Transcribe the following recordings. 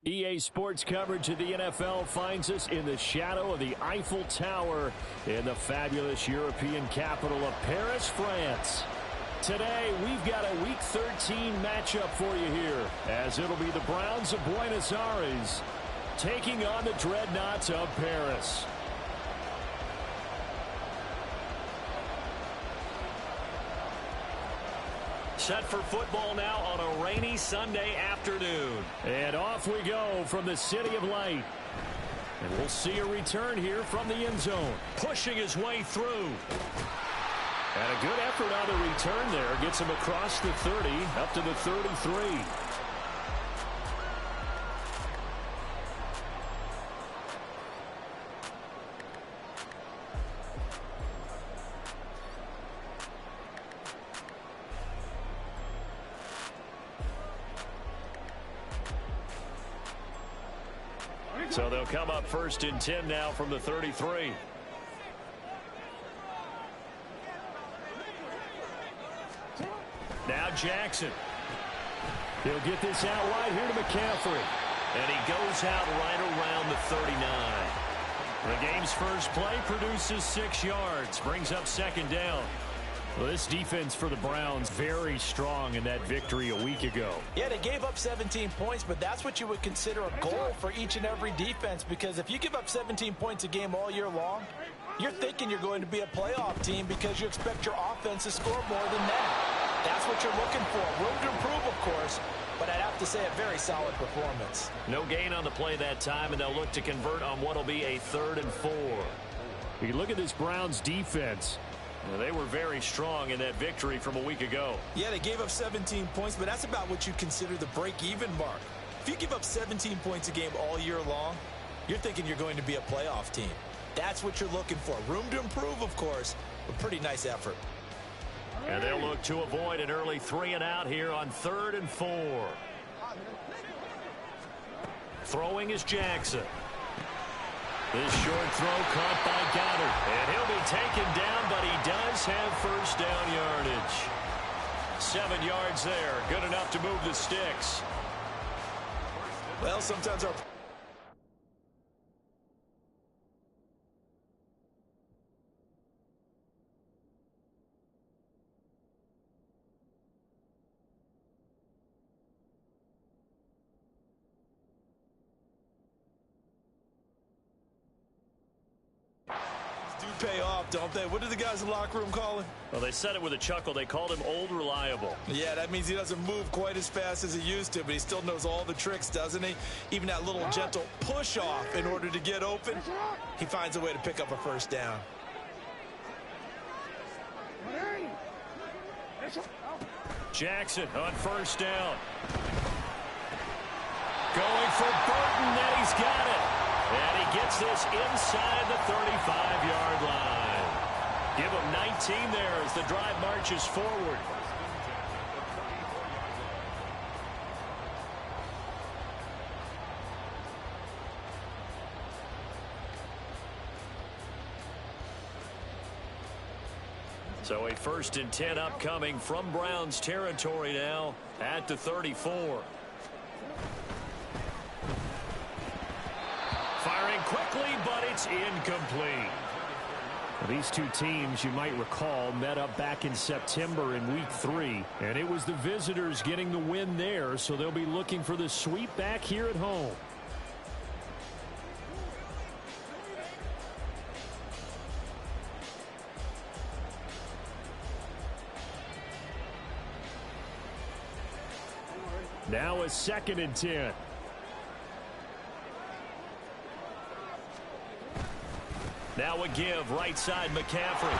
EA Sports coverage of the NFL finds us in the shadow of the Eiffel Tower in the fabulous European capital of Paris, France. Today, we've got a Week 13 matchup for you here, as it'll be the Browns of Buenos Aires taking on the Dreadnoughts of Paris. Set for football now on a rainy Sunday afternoon. And off we go from the City of Light. And we'll see a return here from the end zone. Pushing his way through. And a good effort on the return there. Gets him across the 30, up to the 33. So they'll come up 1st and 10 now from the 33. Now Jackson. He'll get this out wide here to McCaffrey. And he goes out right around the 39. The game's first play produces 6 yards. Brings up 2nd down. Well, this defense for the Browns very strong in that victory a week ago. Yeah, they gave up 17 points, but that's what you would consider a goal for each and every defense, because if you give up 17 points a game all year long, you're thinking you're going to be a playoff team because you expect your offense to score more than that. That's what you're looking for. Room to improve, of course, but I'd have to say a very solid performance. No gain on the play that time, and they'll look to convert on what will be a 3rd and 4. You look at this Browns defense. Well, they were very strong in that victory from a week ago. Yeah, they gave up 17 points, but that's about what you'd consider the break-even mark. If you give up 17 points a game all year long, you're thinking you're going to be a playoff team. That's what you're looking for. Room to improve, of course, but pretty nice effort. And they'll look to avoid an early 3 and out here on 3rd and 4. Throwing is Jackson. This short throw caught by Goddard. And he'll be taken down, but he does have 1st down yardage. 7 yards there. Good enough to move the sticks. Well, sometimes our... pay off, don't they? What do the guys in the locker room call him? Well, they said it with a chuckle. They called him Old Reliable. Yeah, that means he doesn't move quite as fast as he used to, but he still knows all the tricks, doesn't he? Even that little gentle push-off in order to get open, he finds a way to pick up a 1st down. Jackson on 1st down. Going for Burton, and he's got it. And he gets this inside the 35-yard line. Give him 19 there as the drive marches forward. So a 1st and 10 upcoming from Browns territory now at the 34. Firing quickly, but it's incomplete. These two teams, you might recall, met up back in September in Week 3. And it was the visitors getting the win there, so they'll be looking for the sweep back here at home. Now a 2nd and 10. Now a give, right side McCaffrey.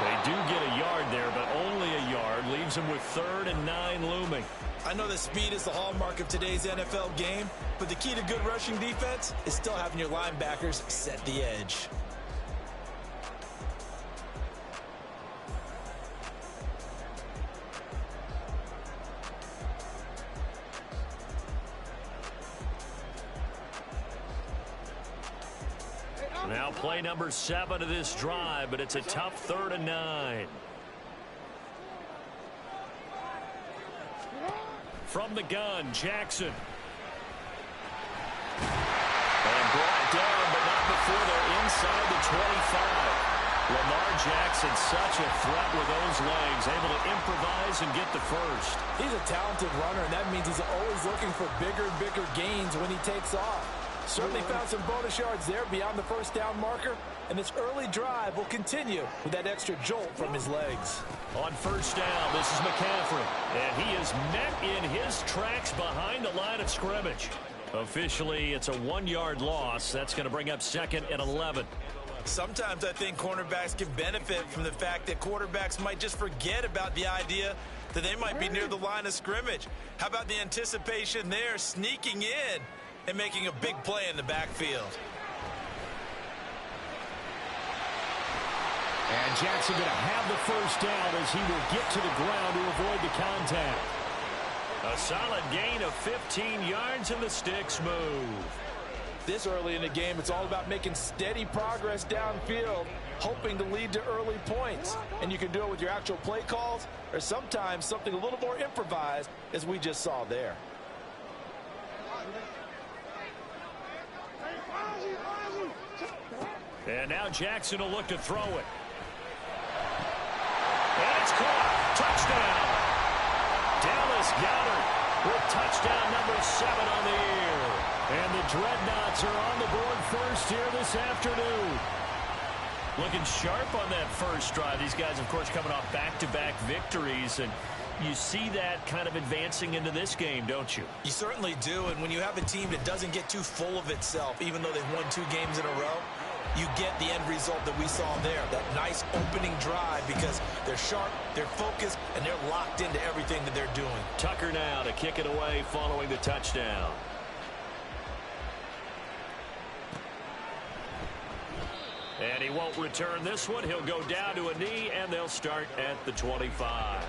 They do get a yard there, but only a yard. Leaves them with 3rd and 9 looming. I know that speed is the hallmark of today's NFL game, but the key to good rushing defense is still having your linebackers set the edge. Now play number 7 of this drive, but it's a tough 3rd and 9. From the gun, Jackson. And brought down, but not before they're inside the 25. Lamar Jackson, such a threat with those legs, able to improvise and get the first. He's a talented runner, and that means he's always looking for bigger and bigger gains when he takes off. Certainly found some bonus yards there beyond the first down marker, and this early drive will continue with that extra jolt from his legs. On first down, this is McCaffrey, and he is met in his tracks behind the line of scrimmage. Officially, it's a 1-yard loss. That's going to bring up 2nd and 11. Sometimes I think cornerbacks can benefit from the fact that quarterbacks might just forget about the idea that they might be near the line of scrimmage. How about the anticipation there, sneaking in and making a big play in the backfield? And Jackson going to have the first down as he will get to the ground to avoid the contact. A solid gain of 15 yards, and the sticks move. This early in the game, it's all about making steady progress downfield, hoping to lead to early points. And you can do it with your actual play calls or sometimes something a little more improvised, as we just saw there. And now Jackson will look to throw it. And it's caught. Touchdown. Dallas Goedert with touchdown number 7 on the year. And the Dreadnoughts are on the board first here this afternoon. Looking sharp on that first drive. These guys, of course, coming off back-to-back victories. And you see that kind of advancing into this game, don't you? You certainly do. And when you have a team that doesn't get too full of itself, even though they've won 2 games in a row, you get the end result that we saw there, that nice opening drive, because they're sharp, they're focused, and they're locked into everything that they're doing. Tucker now to kick it away following the touchdown. And he won't return this one. He'll go down to a knee, and they'll start at the 25.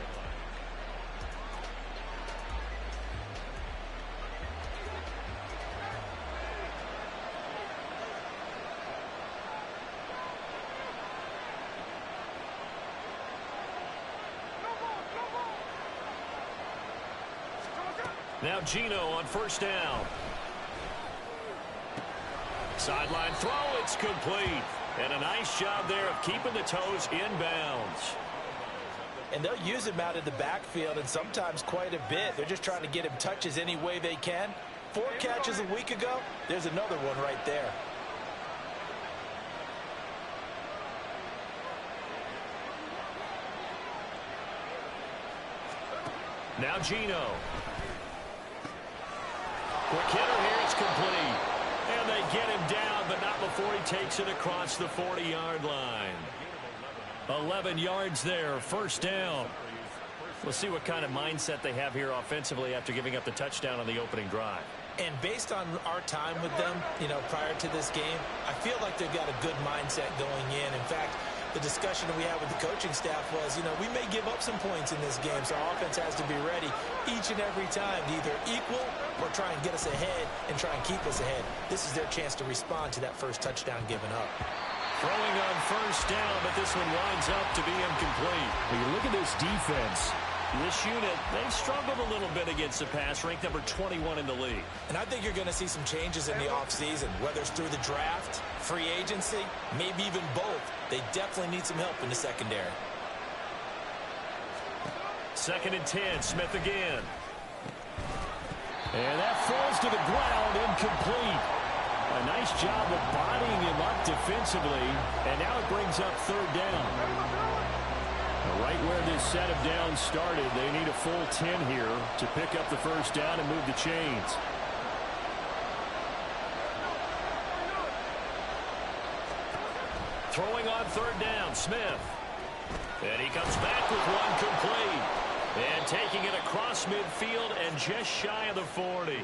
Now Geno on first down. Sideline throw, it's complete. And a nice job there of keeping the toes inbounds. And they'll use him out of the backfield, and sometimes quite a bit. They're just trying to get him touches any way they can. 4 catches a week ago, there's another one right there. Now Geno. Quick hitter here, it's complete. And they get him down, but not before he takes it across the 40-yard line. 11 yards there, first down. We'll see what kind of mindset they have here offensively after giving up the touchdown on the opening drive. And based on our time with them, prior to this game, I feel like they've got a good mindset going in. In fact, the discussion that we had with the coaching staff was, we may give up some points in this game, so our offense has to be ready each and every time to either equal or try and get us ahead and try and keep us ahead. This is their chance to respond to that first touchdown given up. Throwing on first down, but this one winds up to be incomplete. When you look at this defense, this unit, they've struggled a little bit against the pass, ranked number 21 in the league. And I think you're going to see some changes in the offseason, whether it's through the draft, free agency, maybe even both. They definitely need some help in the secondary. 2nd and 10, Smith again. And that falls to the ground, incomplete. A nice job of bodying him up defensively, and now it brings up 3rd down. Right where this set of downs started, they need a full 10 here to pick up the first down and move the chains. Throwing on 3rd down, Smith. And he comes back with one complete. And taking it across midfield and just shy of the 40.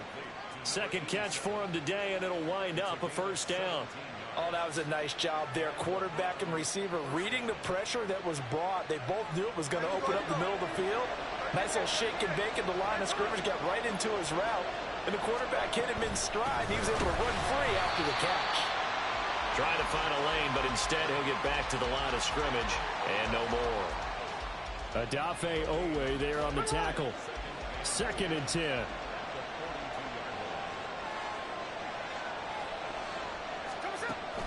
2nd catch for him today, and it'll wind up a first down. Oh, that was a nice job there. Quarterback and receiver reading the pressure that was brought. They both knew it was going to open up the middle of the field. Nice little shake and bake at the line of scrimmage, got right into his route. And the quarterback hit him in stride. He was able to run free after the catch. Trying to find a lane, but instead he'll get back to the line of scrimmage and no more. Adafe Owe there on the tackle. 2nd and 10.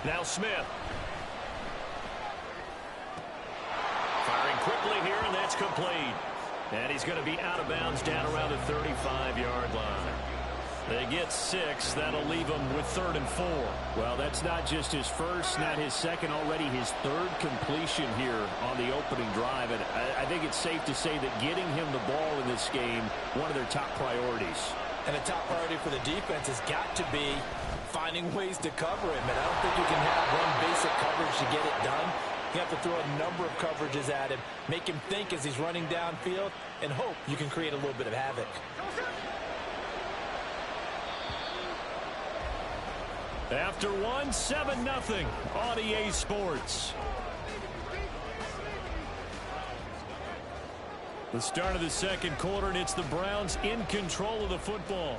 Now Smith. Firing quickly here, and that's complete. And he's going to be out of bounds down around the 35-yard line. They get 6. That'll leave him with 3rd and 4. Well, that's not just his first, not his second, already his 3rd completion here on the opening drive. And I think it's safe to say that getting him the ball in this game, one of their top priorities. And a top priority for the defense has got to be finding ways to cover him. And I don't think you can have one basic coverage to get it done. You have to throw a number of coverages at him, make him think as he's running downfield, and hope you can create a little bit of havoc. After 7-0 on EA Sports. The start of the second quarter, and it's the Browns in control of the football.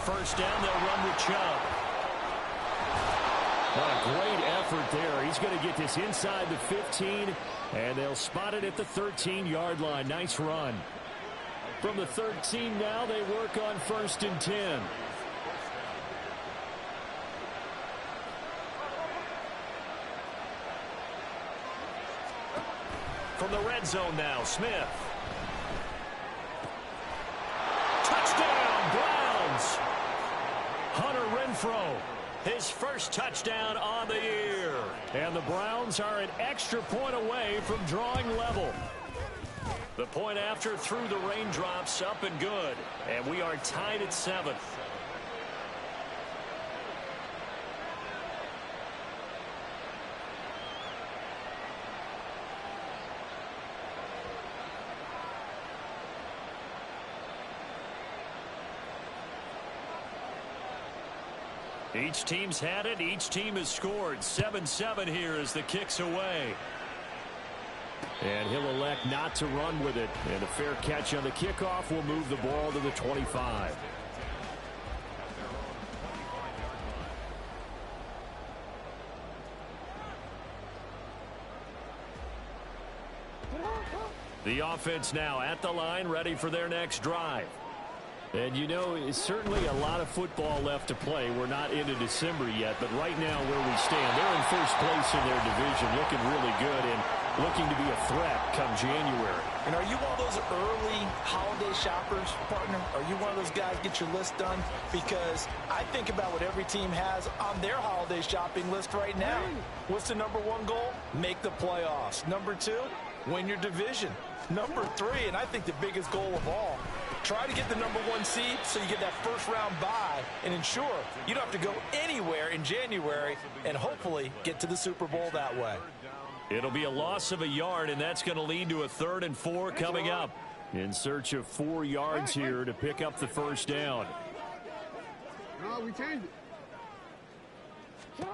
First down, they'll run with Chubb. What a great effort there. He's going to get this inside the 15, and they'll spot it at the 13-yard line. Nice run. From the 13 now, they work on 1st and 10. From the red zone now, Smith. Touchdown, Browns! Hunter Renfrow, his first touchdown on the year. And the Browns are an extra point away from drawing level. The point after through the raindrops, up and good. And we are tied at 7. Each team's had it. Each team has scored. 7-7 here as the kick's away. And he'll elect not to run with it. And a fair catch on the kickoff will move the ball to the 25. The offense now at the line, ready for their next drive. And you know, it's certainly a lot of football left to play. We're not into December yet, but right now where we stand, they're in first place in their division, looking really good and looking to be a threat come January. And are you one of those early holiday shoppers, partner? Are you one of those guys get your list done? Because I think about what every team has on their holiday shopping list right now. What's the #1 goal? Make the playoffs. #2, win your division. #3, and I think the biggest goal of all, try to get the #1 seed so you get that first-round bye and ensure you don't have to go anywhere in January and hopefully get to the Super Bowl that way. It'll be a loss of a yard, and that's going to lead to a 3rd and 4 coming up. In search of 4 yards here to pick up the first down. No, we changed it.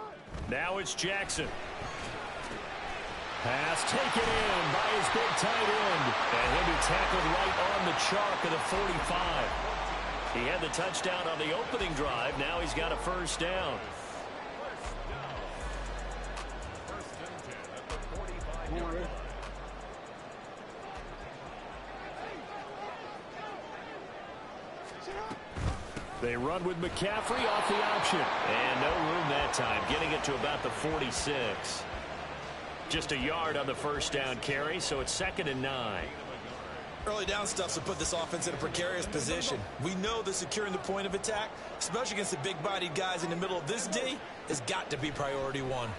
Now it's Jackson. Pass taken in by his big tight end. And he'll be tackled right on the chalk of the 45. He had the touchdown on the opening drive. Now he's got a first down. They run with McCaffrey off the option. And no room that time, getting it to about the 46. Just a yard on the first down carry, so it's 2nd and 9. Early down stuff's to put this offense in a precarious position. We know that securing the point of attack, especially against the big-bodied guys in the middle of this D, has got to be priority 1.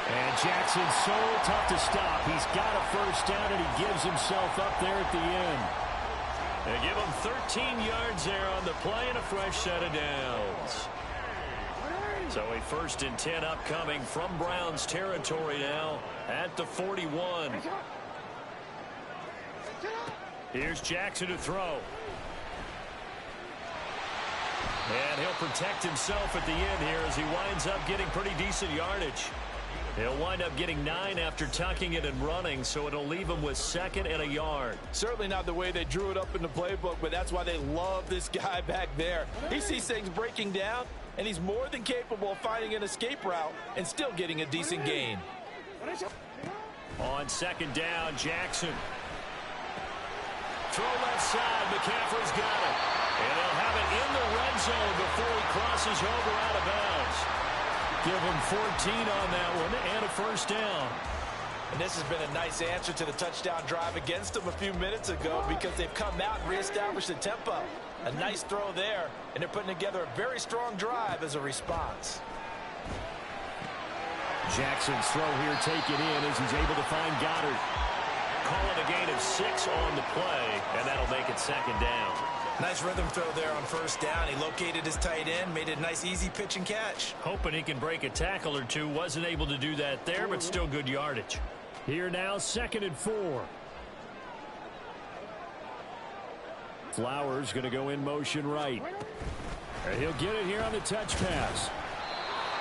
And Jackson's so tough to stop. He's got a first down, and he gives himself up there at the end. They give him 13 yards there on the play and a fresh set of downs. So a 1st and 10 upcoming from Browns territory now at the 41. Here's Jackson to throw. And he'll protect himself at the end here as he winds up getting pretty decent yardage. He'll wind up getting 9 after tucking it and running, so it'll leave him with 2nd and a yard. Certainly not the way they drew it up in the playbook, but that's why they love this guy back there. He sees things breaking down, and he's more than capable of finding an escape route and still getting a decent gain. On 2nd down, Jackson. Throw left side, McCaffrey's got it. And they'll have it in the red zone before he crosses over out of bounds. Give him 14 on that one and a 1st down. And this has been a nice answer to the touchdown drive against them a few minutes ago because they've come out and reestablished the tempo. A nice throw there, and they're putting together a very strong drive as a response. Jackson's throw here taken in as he's able to find Goddard. Calling a gain of 6 on the play, and that'll make it 2nd down. Nice rhythm throw there on 1st down. He located his tight end, made it a nice easy pitch and catch. Hoping he can break a tackle or two. Wasn't able to do that there, but still good yardage. Here now, 2nd and 4. Flowers going to go in motion right. And he'll get it here on the touch pass.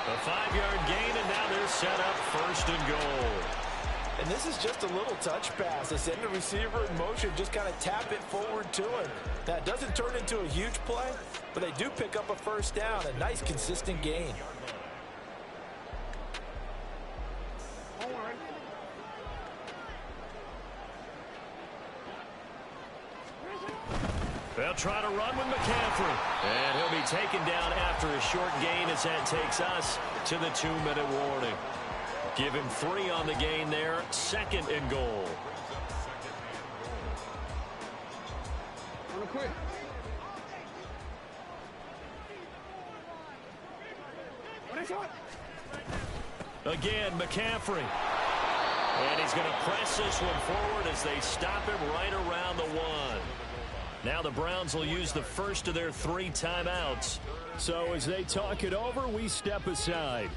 A 5-yard gain, and now they're set up 1st and goal. And this is just a little touch pass. They send the receiver in motion, just kind of tap it forward to him. That doesn't turn into a huge play, but they do pick up a 1st down, a nice consistent gain. They'll try to run with McCaffrey. And he'll be taken down after a short gain as that takes us to the 2-minute warning. Give him 3 on the gain there. 2nd and goal. Quick. Again, McCaffrey. And he's going to press this one forward as they stop him right around the 1. Now the Browns will use the first of their 3 timeouts. So as they talk it over, we step aside.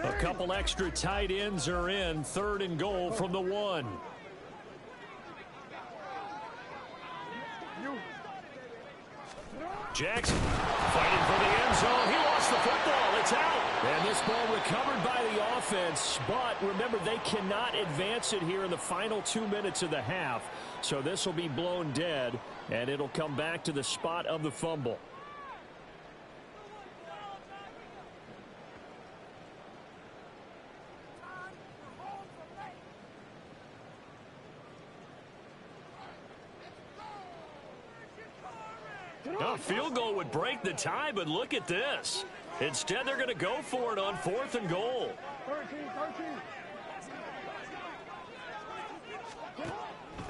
A couple extra tight ends are in. 3rd and goal from the 1. Jackson fighting for the end zone. He lost the football. It's out. And this ball recovered by the offense. But remember, they cannot advance it here in the final 2 minutes of the half. So this will be blown dead, and it'll come back to the spot of the fumble. A field goal would break the tie, but look at this. Instead, they're going to go for it on 4th and goal. 13.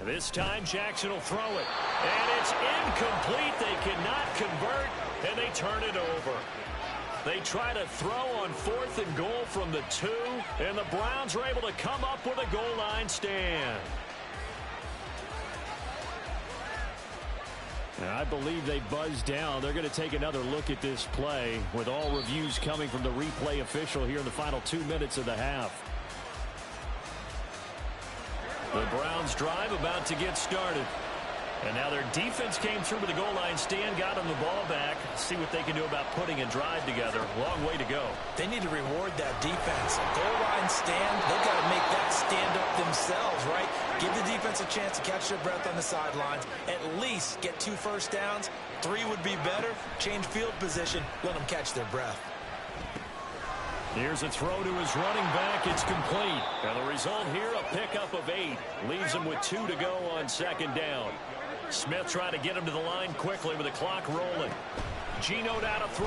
This time, Jackson will throw it. And it's incomplete. They cannot convert, and they turn it over. They try to throw on 4th and goal from the 2, and the Browns are able to come up with a goal line stand. I believe they buzzed down. They're going to take another look at this play with all reviews coming from the replay official here in the final 2 minutes of the half. The Browns drive about to get started. And now their defense came through with the goal line stand, got them the ball back. See what they can do about putting a drive together. Long way to go. They need to reward that defense. A goal line stand, they've got to make that stand up themselves, right? Give the defense a chance to catch their breath on the sidelines. At least get 2 first downs. 3 would be better. Change field position. Let them catch their breath. Here's a throw to his running back. It's complete. And the result here, a pickup of 8. Leaves him with 2 to go on 2nd down. Smith trying to get him to the line quickly with the clock rolling. Geno down to throw.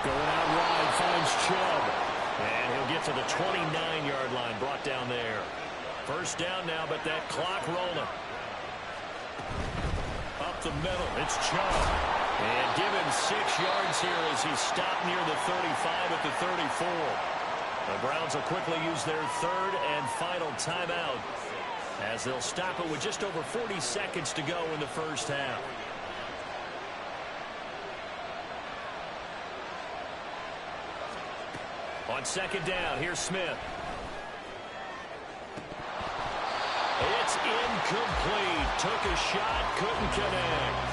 Going out wide, finds Chubb. And he'll get to the 29-yard line, brought down there. First down now, but that clock rolling. Up the middle, it's Chubb. And give him 6 yards here as he stopped near the 35 at the 34. The Browns will quickly use their third and final timeout as they'll stop it with just over 40 seconds to go in the first half. On second down, here's Smith. It's incomplete. Took a shot, couldn't connect.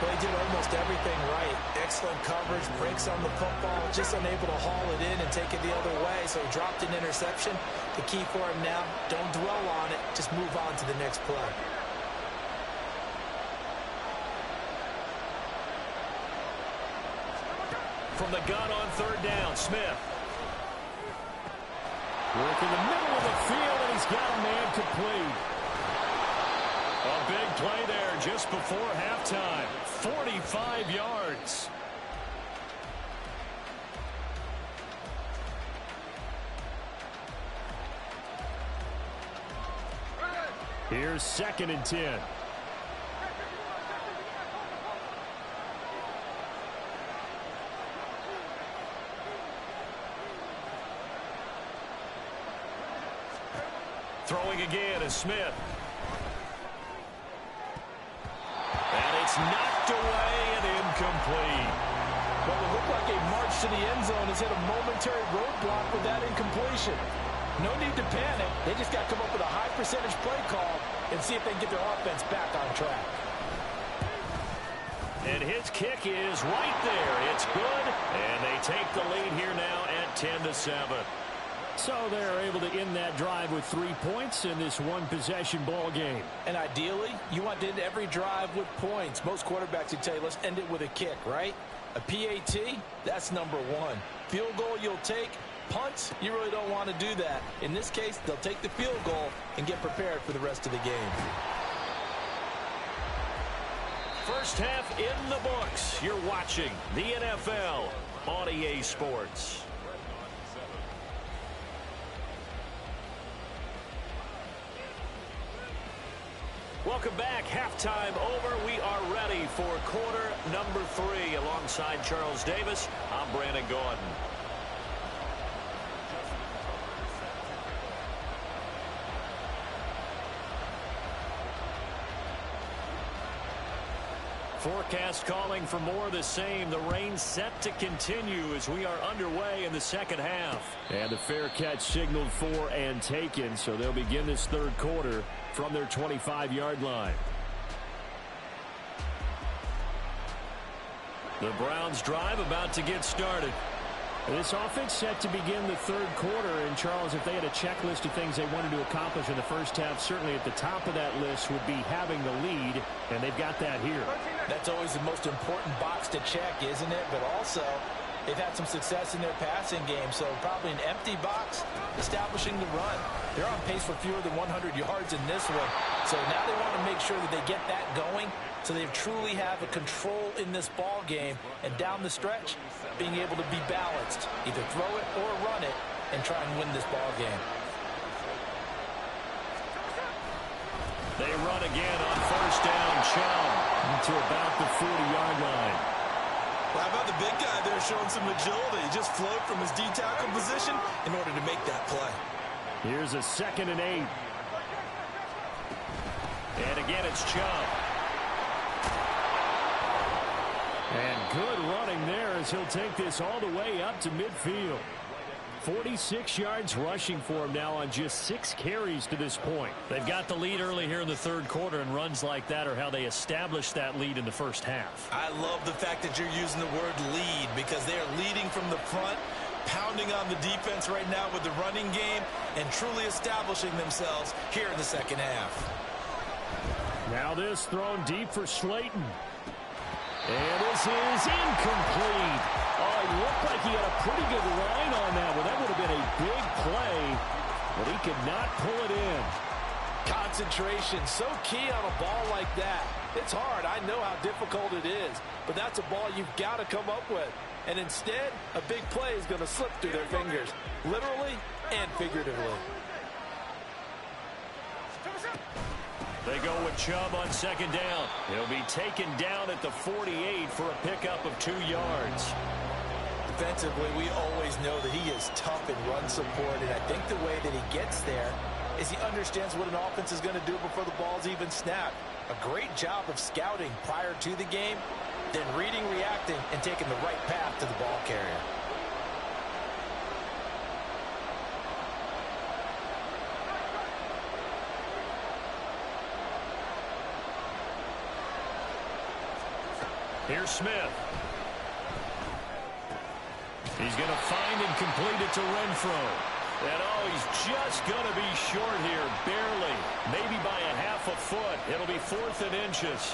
Well, he did almost everything right. Excellent coverage, breaks on the football, just unable to haul it in and take it the other way, so he dropped an interception. The key for him now, don't dwell on it, just move on to the next play. From the gun on third down, Smith. Work in the middle of the field, and he's got a man complete. A big play there just before halftime. 45 yards. Here's 2nd and 10. Throwing again is Smith. And it's knocked away and incomplete. Well, it looked like a march to the end zone has hit a momentary roadblock with that incompletion. No need to panic. They just got to come up with a high percentage play call and see if they can get their offense back on track. And his kick is right there. It's good. And they take the lead here now at 10-7. So they're able to end that drive with 3 points in this one-possession ball game. And ideally, you want to end every drive with points. Most quarterbacks would tell you, let's end it with a kick, right? A PAT, that's number 1. Field goal you'll take. Punts, you really don't want to do that. In this case, they'll take the field goal and get prepared for the rest of the game. First half in the books. You're watching the NFL on EA Sports. Welcome back. Halftime over. We are ready for quarter number 3. Alongside Charles Davis, I'm Brandon Gordon. Forecast calling for more of the same. The rain set to continue as we are underway in the second half. And the fair catch signaled for and taken, so they'll begin this third quarter from their 25-yard line. The Browns drive about to get started. This offense set to begin the third quarter. And, Charles, if they had a checklist of things they wanted to accomplish in the first half, certainly at the top of that list would be having the lead, and they've got that here. That's always the most important box to check, isn't it? But also, they've had some success in their passing game, so probably an empty box, establishing the run. They're on pace for fewer than 100 yards in this one, so now they want to make sure that they get that going so they truly have a control in this ball game, and down the stretch, being able to be balanced, either throw it or run it, and try and win this ball game. They run again on first down. Chubb to about the 40-yard line. Well, how about the big guy there showing some agility? He just flowed from his D-tackle position in order to make that play. Here's a 2nd and 8. And again, it's Chubb. And good running there as he'll take this all the way up to midfield. 46 yards rushing for him now on just 6 carries to this point. They've got the lead early here in the third quarter, and runs like that are how they establish that lead in the first half. I love the fact that you're using the word lead because they are leading from the front, pounding on the defense right now with the running game, and truly establishing themselves here in the second half. Now this thrown deep for Slayton. And this is incomplete. Oh, it looked like he had a pretty good line on that one. That would have been a big play, but he could not pull it in. Concentration, so key on a ball like that. It's hard. I know how difficult it is, but that's a ball you've got to come up with. And instead, a big play is going to slip through their fingers, literally and figuratively. They go with Chubb on second down. He'll be taken down at the 48 for a pickup of 2 yards. Defensively, we always know that he is tough in run support, and I think the way that he gets there is he understands what an offense is going to do before the ball's even snapped. A great job of scouting prior to the game, then reading, reacting, and taking the right path to the ball carrier. Here's Smith. He's going to find and complete it to Renfro. And, oh, he's just going to be short here, barely. Maybe by a half a foot. It'll be 4th and inches.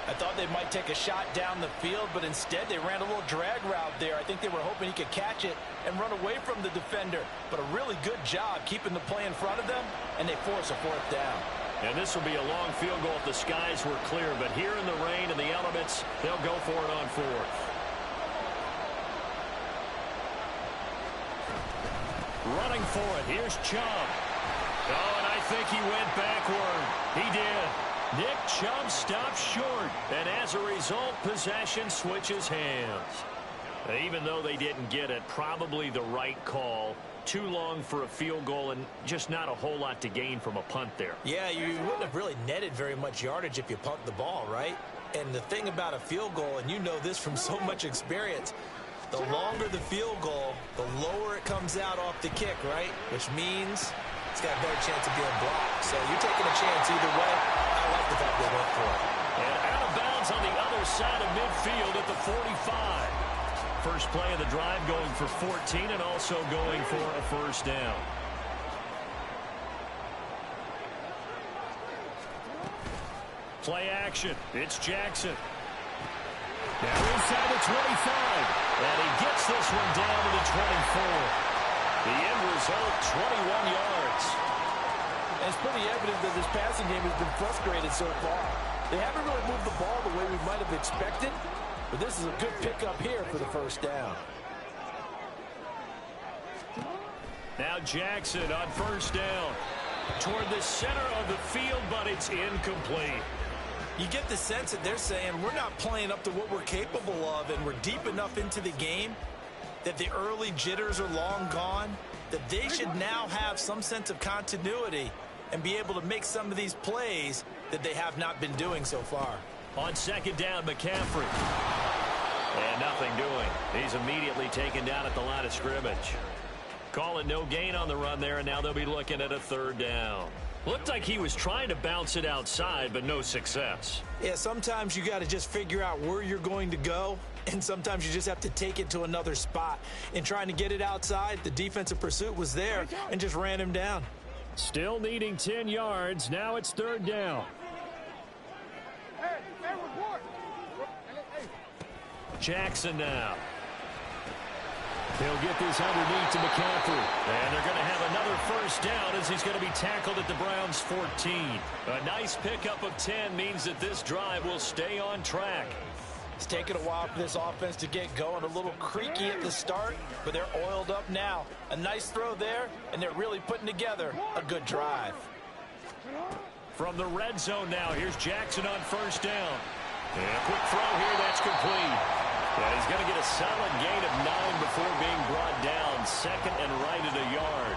I thought they might take a shot down the field, but instead they ran a little drag route there. I think they were hoping he could catch it and run away from the defender. But a really good job keeping the play in front of them, and they force a 4th down. And this will be a long field goal if the skies were clear. But here in the rain and the elements, they'll go for it on 4th. Running for it. Here's Chubb. Oh, and I think he went backward. He did. Nick Chubb stopped short. And as a result, possession switches hands. Even though they didn't get it, probably the right call. Too long for a field goal and just not a whole lot to gain from a punt there. Yeah, you wouldn't have really netted very much yardage if you punked the ball, right? And the thing about a field goal, and you know this from so much experience, the longer the field goal, the lower it comes out off the kick, right? Which means it's got a better chance of being blocked. So you're taking a chance either way. I like the fact they went for it. And out of bounds on the other side of midfield at the 45. First play of the drive going for 14 and also going for a 1st down. Play action. It's Jackson. Now inside the 25. And he gets this one down to the 24. The end result, 21 yards. And it's pretty evident that this passing game has been frustrated so far. They haven't really moved the ball the way we might have expected, but this is a good pickup here for the 1st down. Now Jackson on 1st down. Toward the center of the field, but it's incomplete. You get the sense that they're saying we're not playing up to what we're capable of, and we're deep enough into the game that the early jitters are long gone, that they should now have some sense of continuity and be able to make some of these plays that they have not been doing so far. On 2nd down, McCaffrey. And nothing doing. He's immediately taken down at the line of scrimmage. Calling no gain on the run there, and now they'll be looking at a 3rd down. Looked like he was trying to bounce it outside, but no success. Yeah, sometimes you got to just figure out where you're going to go, and sometimes you just have to take it to another spot. In trying to get it outside, the defensive pursuit was there and just ran him down. Still needing 10 yards. Now it's 3rd down. Jackson now. He'll get this underneath to McCaffrey. And they're going to have another 1st down as he's going to be tackled at the Browns' 14. A nice pickup of 10 means that this drive will stay on track. It's taken a while for this offense to get going. A little creaky at the start, but they're oiled up now. A nice throw there, and they're really putting together a good drive. From the red zone now, here's Jackson on 1st down. And a quick throw here, that's complete. And he's going to get a solid gain of 9 before being brought down. 2nd and right at a yard.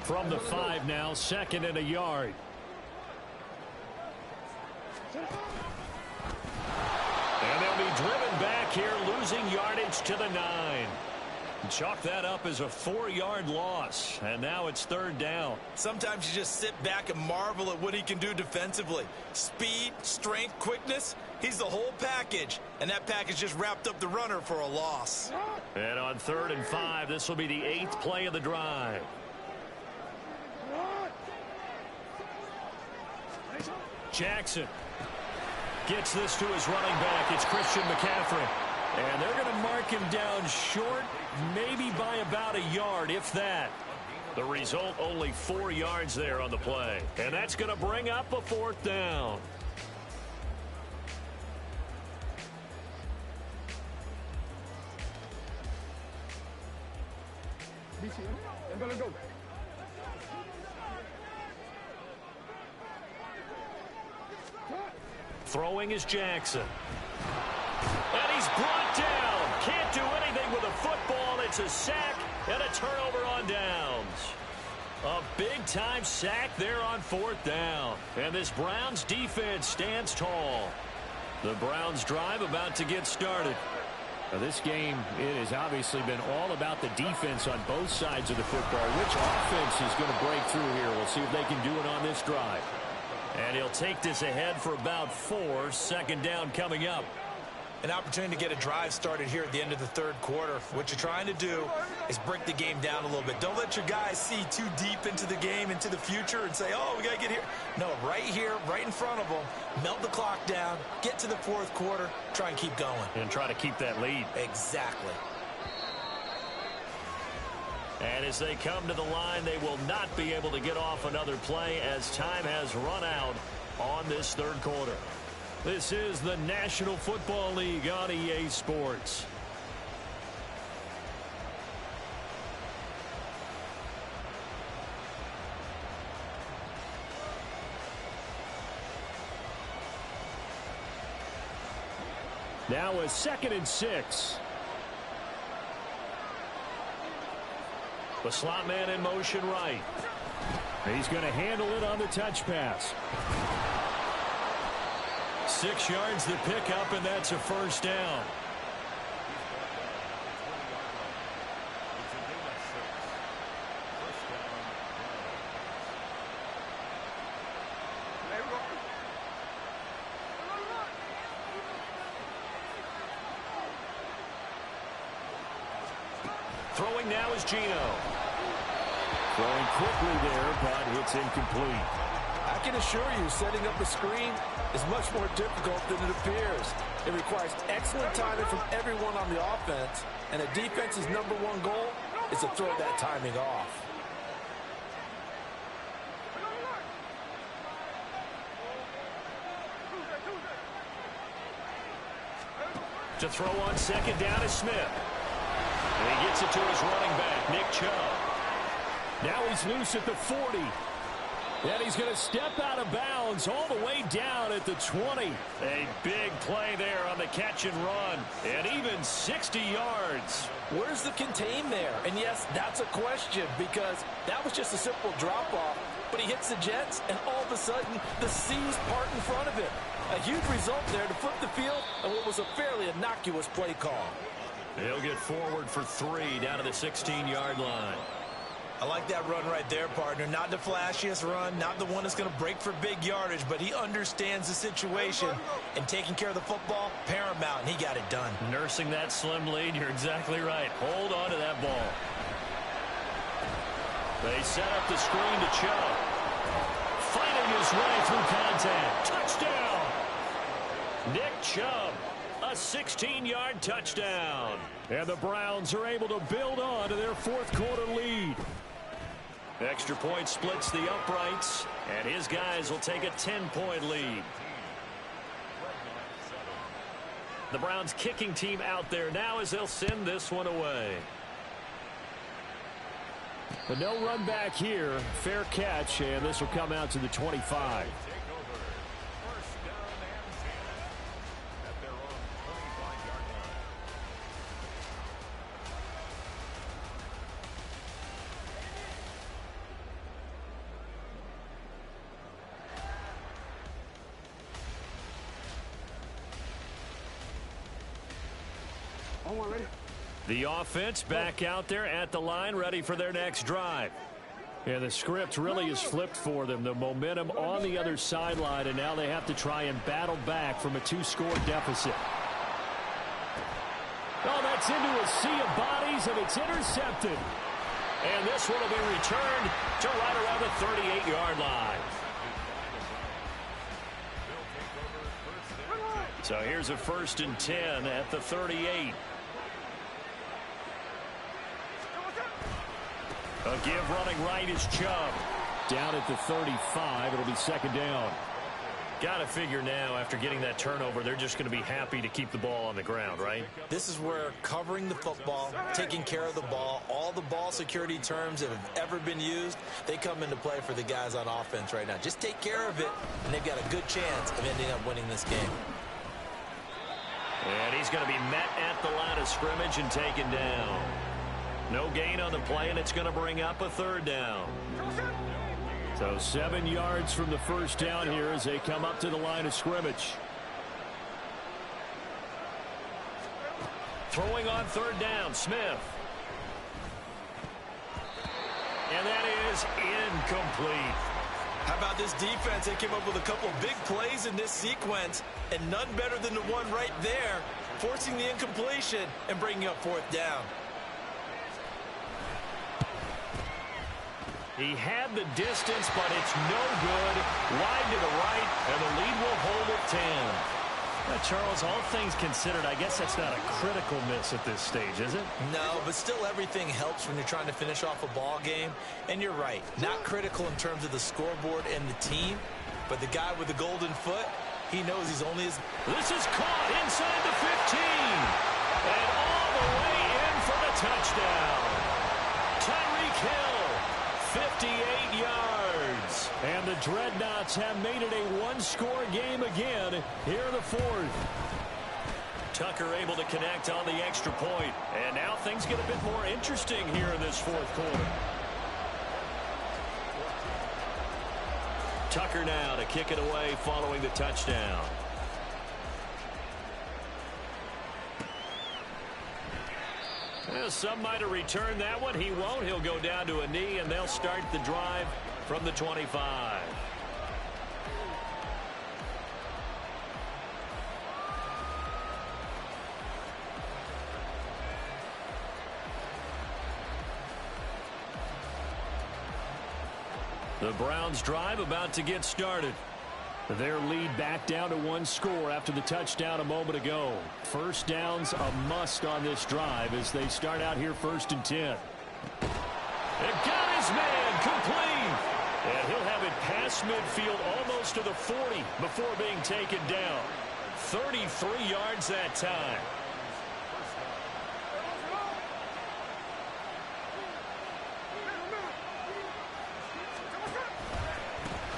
From the 5 now, 2nd and a yard. And they'll be driven back here, losing yardage to the 9. Chalk that up as a 4-yard loss, and now it's 3rd down. Sometimes you just sit back and marvel at what he can do defensively. Speed, strength, quickness, he's the whole package, and that package just wrapped up the runner for a loss. And on 3rd and 5, this will be the 8th play of the drive. Jackson gets this to his running back. It's Christian McCaffrey. And they're going to mark him down short, maybe by about a yard, if that. The result, only 4 yards there on the play. And that's going to bring up a 4th down. BC, and let go. Throwing is Jackson. And he's brought down. Can't do anything with a football. It's a sack and a turnover on downs. A big-time sack there on 4th down. And this Browns defense stands tall. The Browns drive about to get started. Now this game, it has obviously been all about the defense on both sides of the football. Which offense is going to break through here? We'll see if they can do it on this drive. And he'll take this ahead for about 4. 2nd down coming up. An opportunity to get a drive started here at the end of the 3rd quarter. What you're trying to do is break the game down a little bit. Don't let your guys see too deep into the game, into the future, and say, oh, we got to get here. No, right here, right in front of them, melt the clock down, get to the 4th quarter, try and keep going. And try to keep that lead. Exactly. And as they come to the line, they will not be able to get off another play as time has run out on this 3rd quarter. This is the National Football League on EA Sports. Now a 2nd and 6. The slot man in motion right. He's going to handle it on the touch pass. 6 yards the pickup, and that's a 1st down. Throwing now is Gino. Throwing quickly there, but it's incomplete. I can assure you, setting up a screen is much more difficult than it appears. It requires excellent timing from everyone on the offense, and a defense's #1 goal is to throw that timing off. To throw on 2nd down is Smith. And he gets it to his running back, Nick Chubb. Now he's loose at the 40. And he's going to step out of bounds all the way down at the 20. A big play there on the catch and run. And even 60 yards. Where's the contain there? And yes, that's a question because that was just a simple drop-off. But he hits the Jets, and all of a sudden, the seas part in front of him. A huge result there to flip the field and what was a fairly innocuous play call. He'll get forward for 3 down to the 16-yard line. I like that run right there, partner. Not the flashiest run, not the one that's going to break for big yardage, but he understands the situation, and taking care of the football, paramount, and he got it done. Nursing that slim lead, you're exactly right. Hold on to that ball. They set up the screen to Chubb. Fighting his way through contact. Touchdown! Nick Chubb, a 16-yard touchdown. And the Browns are able to build on to their 4th quarter lead. Extra point splits the uprights, and his guys will take a 10-point lead. The Browns kicking team out there now as they'll send this one away. But no run back here. Fair catch, and this will come out to the 25. The offense back out there at the line, ready for their next drive. Yeah, the script really is flipped for them. The momentum on the other sideline, and now they have to try and battle back from a 2-score deficit. Oh, that's into a sea of bodies, and it's intercepted. And this one will be returned to right around the 38-yard line. So here's a 1st and 10 at the 38. A give running right is Chubb. Down at the 35. It'll be 2nd down. Got to figure now, after getting that turnover, they're just going to be happy to keep the ball on the ground, right? This is where covering the football, taking care of the ball, all the ball security terms that have ever been used, they come into play for the guys on offense right now. Just take care of it, and they've got a good chance of ending up winning this game. And he's going to be met at the line of scrimmage and taken down. No gain on the play, and it's going to bring up a third down. So 7 yards from the first down here as they come up to the line of scrimmage. Throwing on third down, Smith. And that is incomplete. How about this defense? They came up with a couple big plays in this sequence, and none better than the one right there, forcing the incompletion and bringing up fourth down. He had the distance, but it's no good. Wide to the right, and the lead will hold at 10. Charles, all things considered, I guess that's not a critical miss at this stage, is it? No, but still everything helps when you're trying to finish off a ball game. And you're right, not critical in terms of the scoreboard and the team, but the guy with the golden foot, he knows he's only as... This is caught inside the 15. And all the way in for the touchdown. Tyreek Hill, 58 yards. And the Dreadnoughts have made it a one-score game again here in the fourth. Tucker able to connect on the extra point. And now things get a bit more interesting here in this fourth quarter. Tucker now to kick it away following the touchdown. Well, some might have returned that one. He won't. He'll go down to a knee, and they'll start the drive from the 25. The Browns drive about to get started. Their lead back down to one score after the touchdown a moment ago. First down's a must on this drive as they start out here 1st and 10. It got his man complete. And he'll have it past midfield almost to the 40 before being taken down. 33 yards that time.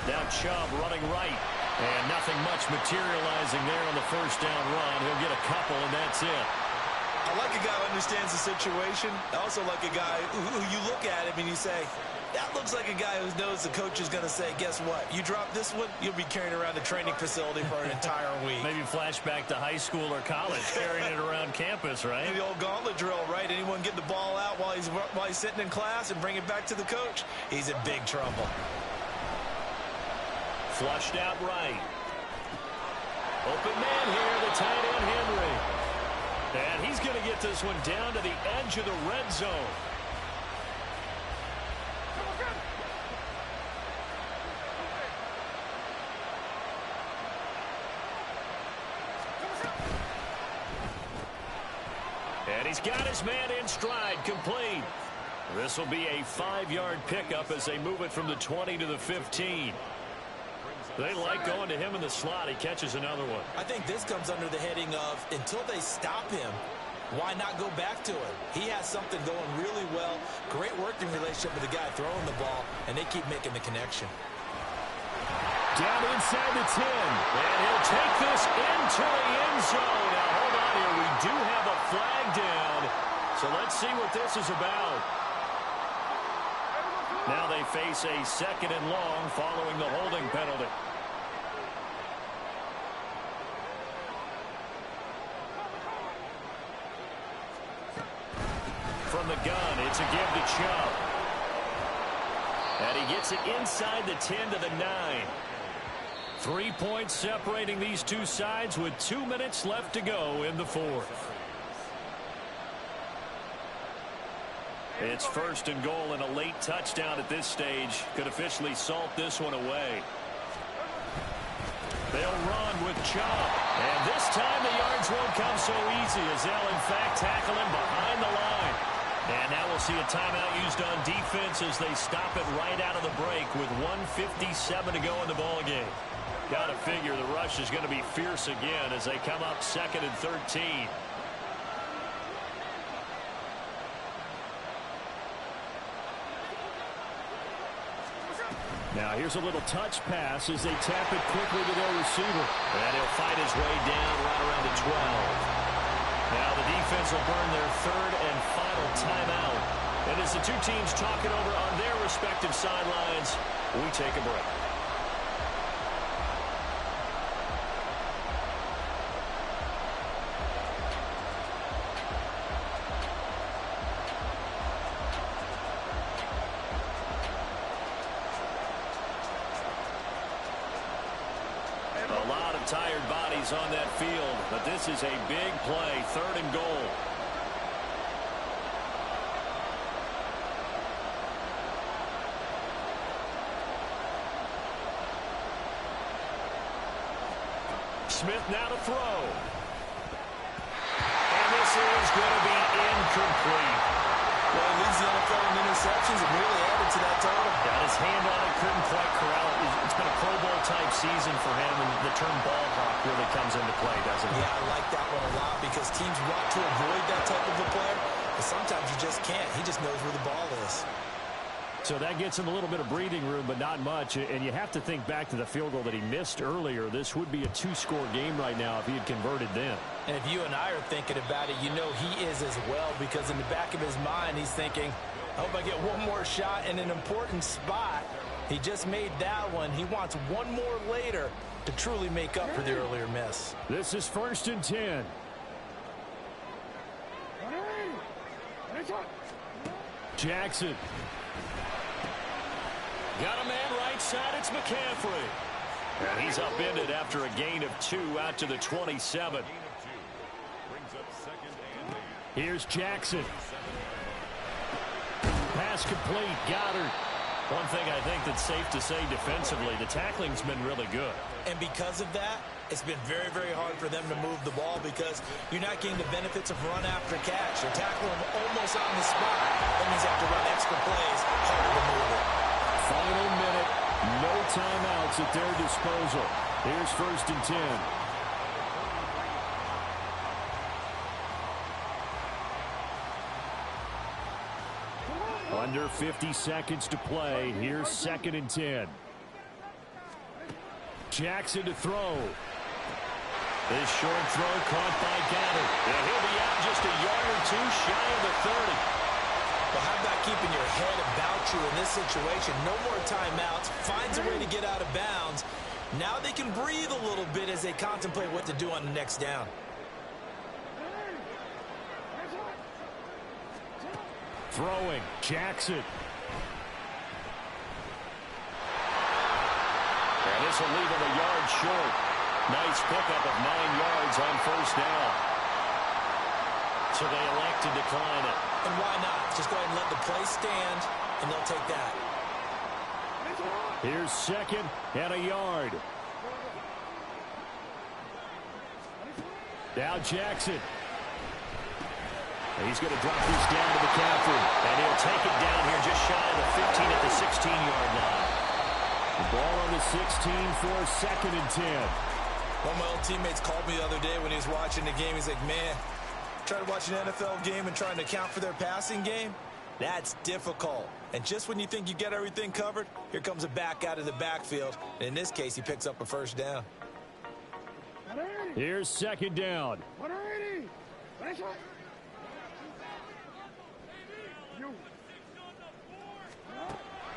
Now Chubb running right. And nothing much materializing there on the first down run. He'll get a couple, and that's it. I like a guy who understands the situation. I also like a guy who you look at him and you say, that looks like a guy who knows the coach is going to say, guess what? You drop this one, you'll be carrying around the training facility for an entire week. Maybe flashback to high school or college, carrying it around campus, right? The old gauntlet drill, right? Anyone get the ball out while he's sitting in class and bring it back to the coach? He's in big trouble. Flushed out right. Open man here, the tight end Henry. And he's going to get this one down to the edge of the red zone. And he's got his man in stride, complete. This will be a 5-yard pickup as they move it from the 20 to the 15. They like going to him in the slot. He catches another one. I think this comes under the heading of, until they stop him, why not go back to it? He has something going really well. Great working relationship with the guy throwing the ball, and they keep making the connection. Down inside the 10. And he'll take this into the end zone. Now, hold on here. We do have a flag down. So let's see what this is about. Now they face a 2nd and long following the holding penalty. From the gun, it's a give to Chubb. And he gets it inside the 10 to the 9. 3 points separating these two sides with 2 minutes left to go in the fourth. It's 1st and goal, and a late touchdown at this stage could officially salt this one away. They'll run with Chubb. And this time the yards won't come so easy as they'll, in fact, tackle him behind the line. And now we'll see a timeout used on defense as they stop it right out of the break with 1:57 to go in the ballgame. Got to figure the rush is going to be fierce again as they come up 2nd and 13. Now here's a little touch pass as they tap it quickly to their receiver. And he'll fight his way down right around the 12. Now the defense will burn their 3rd and final timeout. And as the two teams talk it over on their respective sidelines, we take a break. A lot of tired bodies on that field, but this is a big play, 3rd and goal. Smith now to throw. And this is going to be incomplete. Well, he leads the NFL in interceptions and really added to that total. Got his hand on it, couldn't quite corral it. It's been a Pro Bowl-type season for him, and the term ball hawk really comes into play, doesn't it? Yeah, I like that one a lot because teams want to avoid that type of a player, but sometimes you just can't. He just knows where the ball is. So that gets him a little bit of breathing room, but not much. And you have to think back to the field goal that he missed earlier. This would be a 2-score game right now if he had converted then. And if you and I are thinking about it, you know he is as well, because in the back of his mind, he's thinking, I hope I get one more shot in an important spot. He just made that one. He wants one more later to truly make up for the earlier miss. This is 1st and 10. Jackson. Got a man right side. It's McCaffrey. And he's upended after a gain of 2 out to the 27. Here's Jackson. Pass complete. Goddard. One thing I think that's safe to say defensively, the tackling's been really good. And because of that, it's been very, very hard for them to move the ball because you're not getting the benefits of run after catch. You're tackling them almost on the spot. That means you have to run extra plays, harder to move it. Final minute, no timeouts at their disposal. Here's 1st and 10. Under 50 seconds to play. Here's 2nd and 10. Jackson to throw. This short throw caught by Goddard. And he'll be out just a yard or 2 shy of the 30. Well, how about keeping your head about you in this situation? No more timeouts. Finds a way to get out of bounds. Now they can breathe a little bit as they contemplate what to do on the next down. Throwing. Jackson. And this will leave him a yard short. Nice pickup of 9 yards on 1st down. So they elect to decline it. And why not? Just go ahead and let the play stand, and they'll take that. Here's 2nd and a yard. Now Jackson. He's going to drop this down to McCaffrey. And he'll take it down here just shy of the 15 at the 16-yard line. The ball on the 16 for 2nd and 10. One of my old teammates called me the other day when he was watching the game. He's like, man, trying to watch an NFL game and trying to account for their passing game, that's difficult. And just when you think you get everything covered, here comes a back out of the backfield. And in this case, he picks up a 1st down. Here's 2nd down.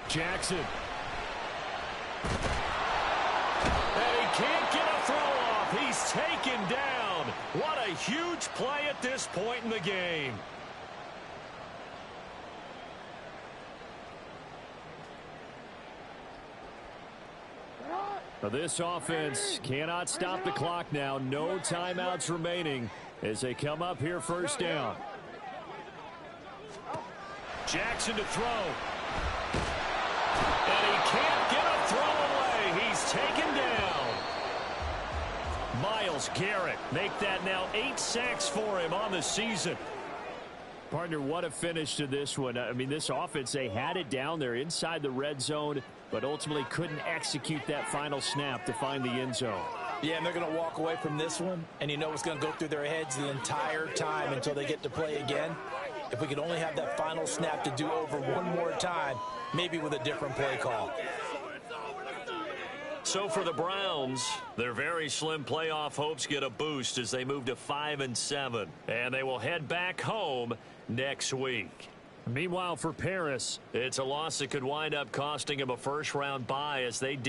Jackson. And he can't get a throw off. He's taken down. What a huge play at this point in the game. This offense cannot stop the clock now. No timeouts remaining as they come up here 1st down. Jackson to throw. And he can't get a throw away. He's taken down. Myles Garrett make that now 8 sacks for him on the season. Partner, what a finish to this one. I mean, this offense, they had it down there inside the red zone, but ultimately couldn't execute that final snap to find the end zone. Yeah, and they're going to walk away from this one, and you know what's going to go through their heads the entire time until they get to play again. If we could only have that final snap to do over one more time, maybe with a different play call. So for the Browns, their very slim playoff hopes get a boost as they move to 5-7. And they will head back home next week. Meanwhile, for Paris, it's a loss that could wind up costing him a first-round bye as they did.